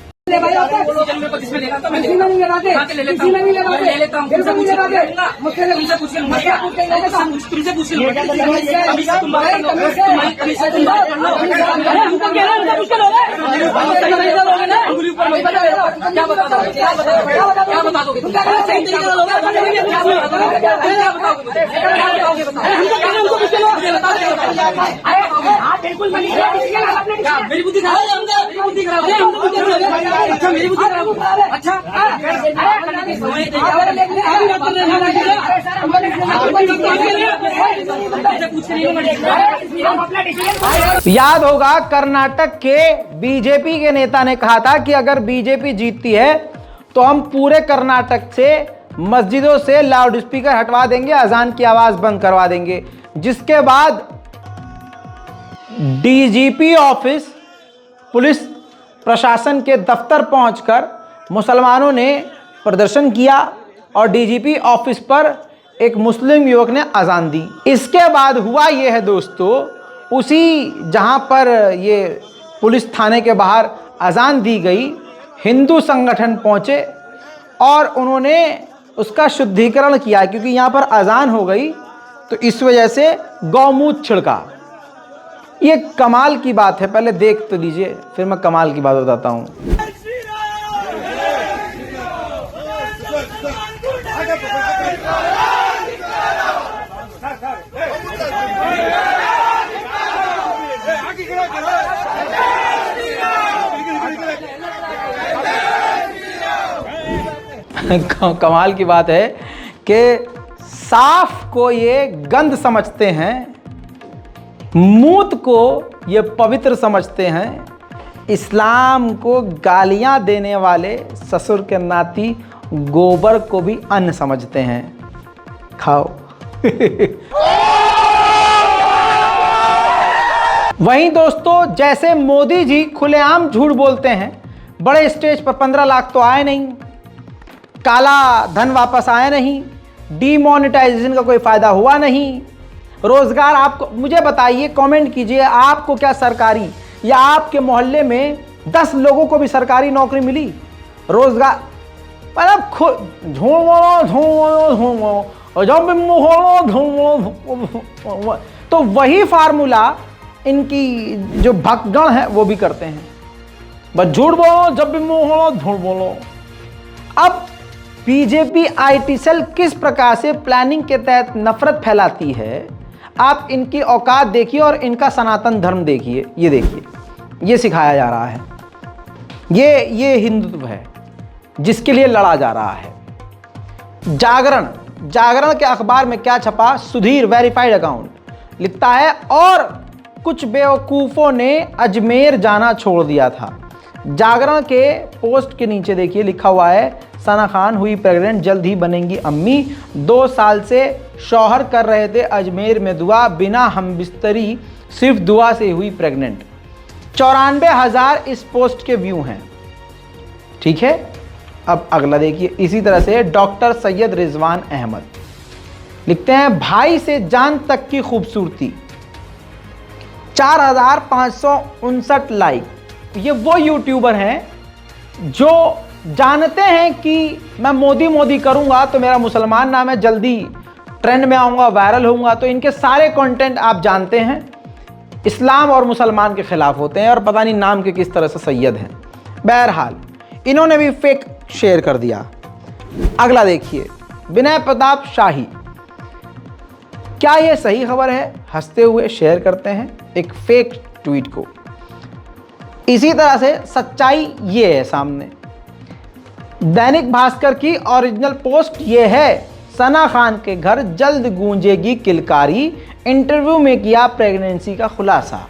याद होगा कर्नाटक के बीजेपी के नेता ने कहा था कि अगर बीजेपी जीतती है तो हम पूरे कर्नाटक से मस्जिदों से लाउड स्पीकर हटवा देंगे, अजान की आवाज बंद करवा देंगे। जिसके बाद डीजीपी ऑफिस, पुलिस प्रशासन के दफ्तर पहुंचकर मुसलमानों ने प्रदर्शन किया और डीजीपी ऑफिस पर एक मुस्लिम युवक ने अजान दी। इसके बाद हुआ यह है दोस्तों, उसी जहां पर ये पुलिस थाने के बाहर अजान दी गई, हिंदू संगठन पहुंचे और उन्होंने उसका शुद्धिकरण किया, क्योंकि यहां पर अजान हो गई तो इस वजह से गौमूत्र छिड़का। ये कमाल की बात है, पहले देख तो लीजिए फिर मैं कमाल की बात बताता हूं। कमाल की बात है कि साफ को ये गंद समझते हैं, मूत को ये पवित्र समझते हैं, इस्लाम को गालियां देने वाले ससुर के नाती गोबर को भी अन्न समझते हैं। खाओ। वहीं दोस्तों, जैसे मोदी जी खुलेआम झूठ बोलते हैं, बड़े स्टेज पर 15 लाख तो आए नहीं, काला धन वापस आया नहीं, डीमोनेटाइजेशन का कोई फायदा हुआ नहीं, रोजगार आपको, मुझे बताइए, कमेंट कीजिए, आपको क्या सरकारी या आपके मोहल्ले में 10 लोगों को भी सरकारी नौकरी मिली? रोजगार मतलब तो वही फार्मूला इनकी जो भक्तगण है वो भी करते हैं, बस झूठ बोलो, जब भी मुंह हो झूठ बोलो। अब बीजेपी आईटी सेल किस प्रकार से प्लानिंग के तहत नफरत फैलाती है, आप इनकी औकात देखिए और इनका सनातन धर्म देखिए। ये देखिए, ये सिखाया जा रहा है, ये हिंदुत्व है जिसके लिए लड़ा जा रहा है। जागरण के अखबार में क्या छपा? सुधीर वेरीफाइड अकाउंट लिखता है, और कुछ बेवकूफ़ों ने अजमेर जाना छोड़ दिया था। जागरण के पोस्ट के नीचे देखिए लिखा हुआ है, सना खान हुई प्रेग्नेंट, जल्द ही बनेंगी अम्मी। 2 साल से शौहर कर रहे थे अजमेर में दुआ, बिना हमबिस्तरी सिर्फ दुआ से हुई प्रेग्नेंट। 94,000 इस पोस्ट के व्यू हैं। ठीक है, अब अगला देखिए। इसी तरह से डॉक्टर सैयद रिजवान अहमद लिखते हैं, भाई से जान तक की खूबसूरती, 4,559 लाइक। ये वो यूट्यूबर हैं जो जानते हैं कि मैं मोदी करूंगा तो मेरा मुसलमान नाम है, जल्दी ट्रेंड में आऊंगा, वायरल होऊंगा। तो इनके सारे कंटेंट आप जानते हैं इस्लाम और मुसलमान के खिलाफ होते हैं, और पता नहीं नाम के किस तरह से सैयद हैं। बहरहाल इन्होंने भी फेक शेयर कर दिया। अगला देखिए, विनय प्रताप शाही, क्या यह सही खबर है? हंसते हुए शेयर करते हैं एक फेक ट्वीट को। इसी तरह से सच्चाई ये है सामने। दैनिक भास्कर की ओरिजिनल पोस्ट ये है, सना खान के घर जल्द गूंजेगी किलकारी, इंटरव्यू में किया प्रेगनेंसी का खुलासा।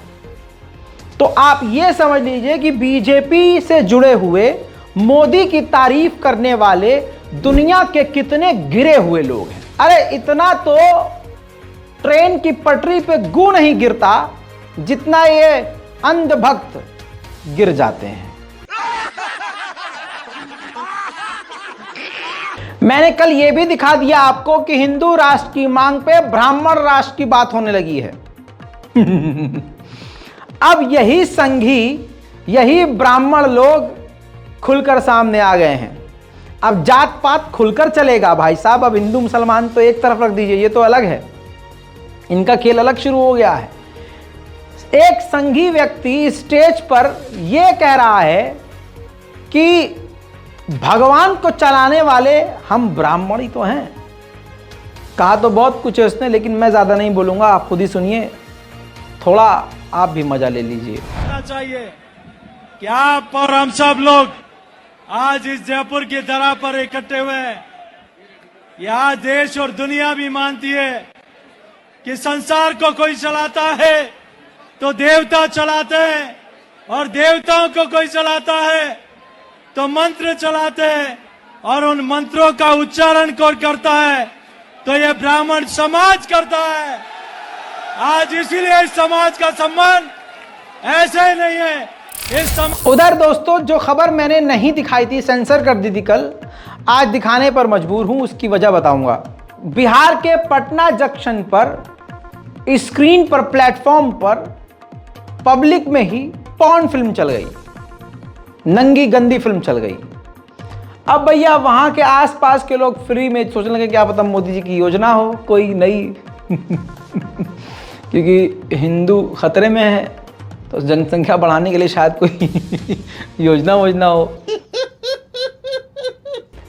तो आप ये समझ लीजिए कि बीजेपी से जुड़े हुए मोदी की तारीफ करने वाले दुनिया के कितने गिरे हुए लोग हैं। अरे इतना तो ट्रेन की पटरी पे गू नहीं गिरता जितना ये अंधभक्त गिर जाते हैं। मैंने कल यह भी दिखा दिया आपको कि हिंदू राष्ट्र की मांग पे ब्राह्मण राष्ट्र की बात होने लगी है। अब यही संघी, यही ब्राह्मण लोग खुलकर सामने आ गए हैं। अब जात पात खुलकर चलेगा भाई साहब। अब हिंदू मुसलमान तो एक तरफ रख दीजिए, ये तो अलग है, इनका खेल अलग शुरू हो गया है। एक संघी व्यक्ति स्टेज पर यह कह रहा है कि भगवान को चलाने वाले हम ब्राह्मण ही तो हैं। कहा तो बहुत कुछ है उसने, लेकिन मैं ज्यादा नहीं बोलूंगा, आप खुद ही सुनिए, थोड़ा आप भी मजा ले लीजिए। चाहिए कि आप और हम सब लोग आज इस जयपुर की धरा पर इकट्ठे हुए हैं। यह देश और दुनिया भी मानती है कि संसार को कोई चलाता है तो देवता चलाते हैं, और देवताओं को कोई चलाता है तो मंत्र चलाते हैं, और उन मंत्रों का उच्चारण कौन करता है तो यह ब्राह्मण समाज करता है। आज इसीलिए इस समाज का सम्मान ऐसे नहीं है। उधर दोस्तों जो खबर मैंने नहीं दिखाई थी, सेंसर कर दी थी कल, आज दिखाने पर मजबूर हूं, उसकी वजह बताऊंगा। बिहार के पटना जंक्शन पर स्क्रीन पर, प्लेटफॉर्म पर, पब्लिक में ही पॉर्न फिल्म चल गई, नंगी गंदी फिल्म चल गई। अब भैया वहां के आसपास के लोग फ्री में सोचने लगे क्या पता मोदी जी की योजना हो कोई नई क्योंकि हिंदू खतरे में है तो जनसंख्या बढ़ाने के लिए शायद कोई योजना हो।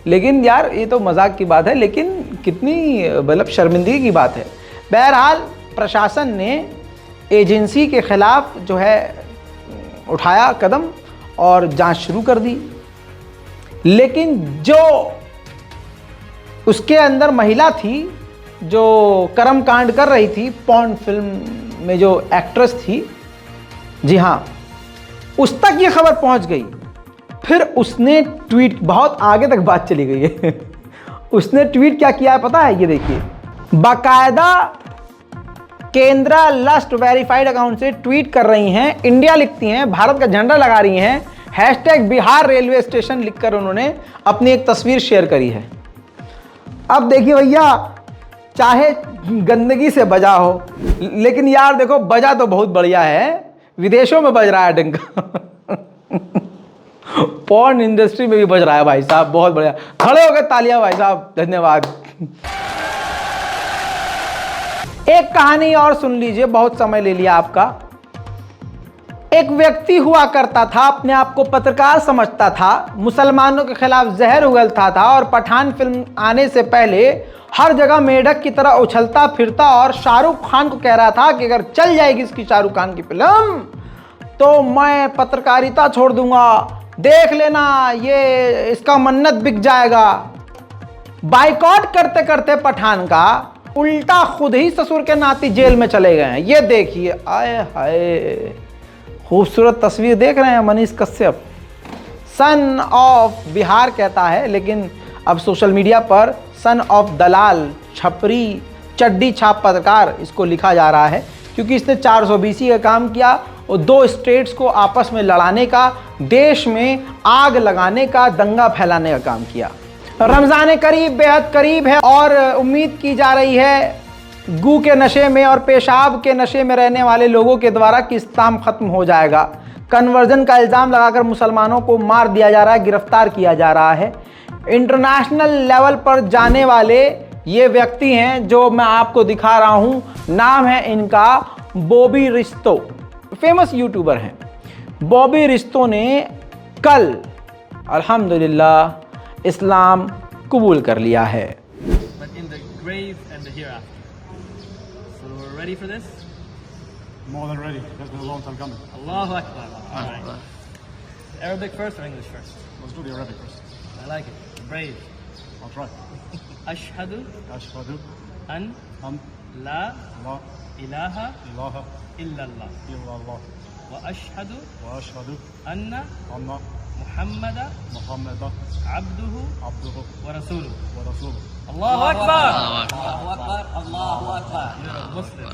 लेकिन यार ये तो मजाक की बात है, लेकिन कितनी मतलब शर्मिंदगी की बात है। बहरहाल प्रशासन ने एजेंसी के खिलाफ जो है उठाया कदम और जांच शुरू कर दी, लेकिन जो उसके अंदर महिला थी जो कर्मकांड कर रही थी, पॉर्न फिल्म में जो एक्ट्रेस थी, जी हाँ, उस तक ये खबर पहुंच गई। फिर उसने ट्वीट, बहुत आगे तक बात चली गई है उसने ट्वीट क्या किया है पता है? ये देखिए, बाकायदा केंद्रा लस्ट वेरीफाइड अकाउंट से ट्वीट कर रही हैं, इंडिया लिखती हैं, भारत का झंडा लगा रही हैं, हैशटैग बिहार रेलवे स्टेशन लिखकर उन्होंने अपनी एक तस्वीर शेयर करी है। अब देखिए भैया, चाहे गंदगी से बजा हो, लेकिन यार देखो बजा तो बहुत बढ़िया है, विदेशों में बज रहा है डंका पॉर्न इंडस्ट्री में भी बज रहा है भाई साहब, बहुत बढ़िया। खड़े हो गए तालियां भाई साहब, धन्यवाद। एक कहानी और सुन लीजिए, बहुत समय ले लिया आपका। एक व्यक्ति हुआ करता था, अपने आप को पत्रकार समझता था, मुसलमानों के खिलाफ जहर उगलता था और पठान फिल्म आने से पहले हर जगह मेढक की तरह उछलता फिरता और शाहरुख खान को कह रहा था कि अगर चल जाएगी इसकी शाहरुख खान की फिल्म तो मैं पत्रकारिता छोड़ दूंगा, देख लेना ये इसका मन्नत बिक जाएगा। बाइकआउट करते करते पठान का उल्टा खुद ही ससुर के नाती जेल में चले गए हैं। ये देखिए, आए हाय, खूबसूरत तस्वीर देख रहे हैं। मनीष कश्यप सन ऑफ बिहार कहता है, लेकिन अब सोशल मीडिया पर सन ऑफ दलाल, छपरी, चड्डी छाप पत्रकार इसको लिखा जा रहा है, क्योंकि इसने 420 का काम किया और 2 स्टेट्स को आपस में लड़ाने का, देश में आग लगाने का, दंगा फैलाने का काम किया। रमज़ान करीब बेहद करीब है और उम्मीद की जा रही है गू के नशे में और पेशाब के नशे में रहने वाले लोगों के द्वारा कि इस्लाम खत्म हो जाएगा। कन्वर्जन का इल्ज़ाम लगाकर मुसलमानों को मार दिया जा रहा है, गिरफ्तार किया जा रहा है। इंटरनेशनल लेवल पर जाने वाले ये व्यक्ति हैं जो मैं आपको दिखा रहा हूँ, नाम है इनका बॉबी रिश्तो, फेमस यूट्यूबर हैं। बॉबी रिश्तो ने कल अल्हम्दुलिल्लाह इस्लाम कबूल कर लिया है। Ready for this? More than ready. That's been a long time coming. Allahu Akbar. All right. Arabic first or English first? Let's do the Arabic first. I like it. Brave. I'll try. Ashhadu an la ilaha illallah wa ashhadu anna Muhammad अब्दुहु व रसूलुहु। Allahu Akbar. Allahu Akbar. Allahu Akbar. You're a Muslim.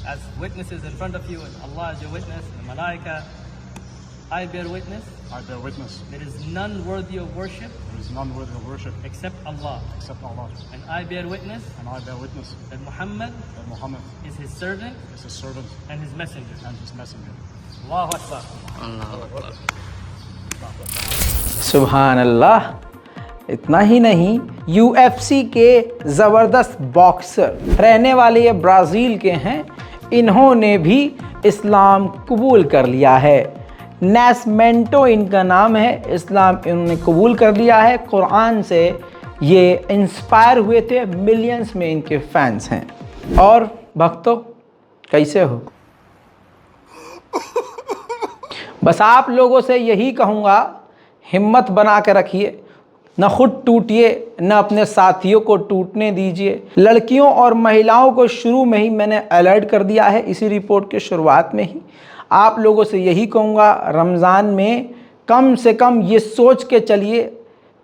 As witnesses in front of you, and Allah is your witness, the Malaika, I bear witness. I bear witness. There is none worthy of worship. There is none worthy of worship except Allah. Except Allah. And I bear witness. And I bear witness that Muhammad. That Muhammad is his servant. Is his servant. And his messenger. And his messenger. Allahu Akbar. Allahu Akbar. सुभान अल्लाह। इतना ही नहीं, UFC के ज़बरदस्त boxer रहने वाले ये Brazil के हैं, इन्होंने भी इस्लाम कबूल कर लिया है। नैसमेंटो इनका नाम है, इस्लाम इन्होंने कबूल कर लिया है। कुरान से ये इंस्पायर हुए थे, मिलियंस में इनके फैंस हैं। और भक्तों, कैसे हो? बस आप लोगों से यही कहूँगा, हिम्मत बना के रखिए, न खुद टूटिए न अपने साथियों को टूटने दीजिए। लड़कियों और महिलाओं को शुरू में ही मैंने अलर्ट कर दिया है, इसी रिपोर्ट के शुरुआत में ही। आप लोगों से यही कहूँगा, रमज़ान में कम से कम ये सोच के चलिए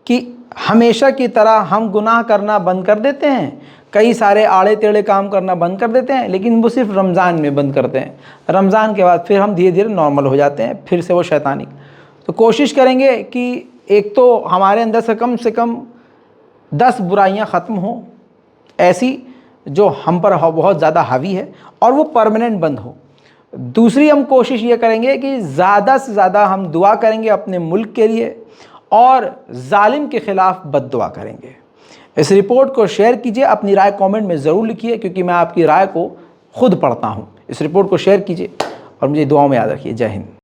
कि हमेशा की तरह हम गुनाह करना बंद कर देते हैं, कई सारे आड़े टेढ़े काम करना बंद कर देते हैं, लेकिन वो सिर्फ रमज़ान में बंद करते हैं। रमज़ान के बाद फिर हम धीरे धीरे नॉर्मल हो जाते हैं, फिर से वो शैतानी। तो कोशिश करेंगे कि एक तो हमारे अंदर से कम 10 बुराइयां ख़त्म हों, ऐसी जो हम पर बहुत ज़्यादा हावी है, और वो परमानेंट बंद हो। दूसरी हम कोशिश ये करेंगे कि ज़्यादा से ज़्यादा हम दुआ करेंगे अपने मुल्क के लिए, और जालिम के ख़िलाफ़ बद्दुआ करेंगे। इस रिपोर्ट को शेयर कीजिए, अपनी राय कमेंट में ज़रूर लिखिए, क्योंकि मैं आपकी राय को खुद पढ़ता हूँ। इस रिपोर्ट को शेयर कीजिए और मुझे दुआओं में याद रखिए। जय हिंद।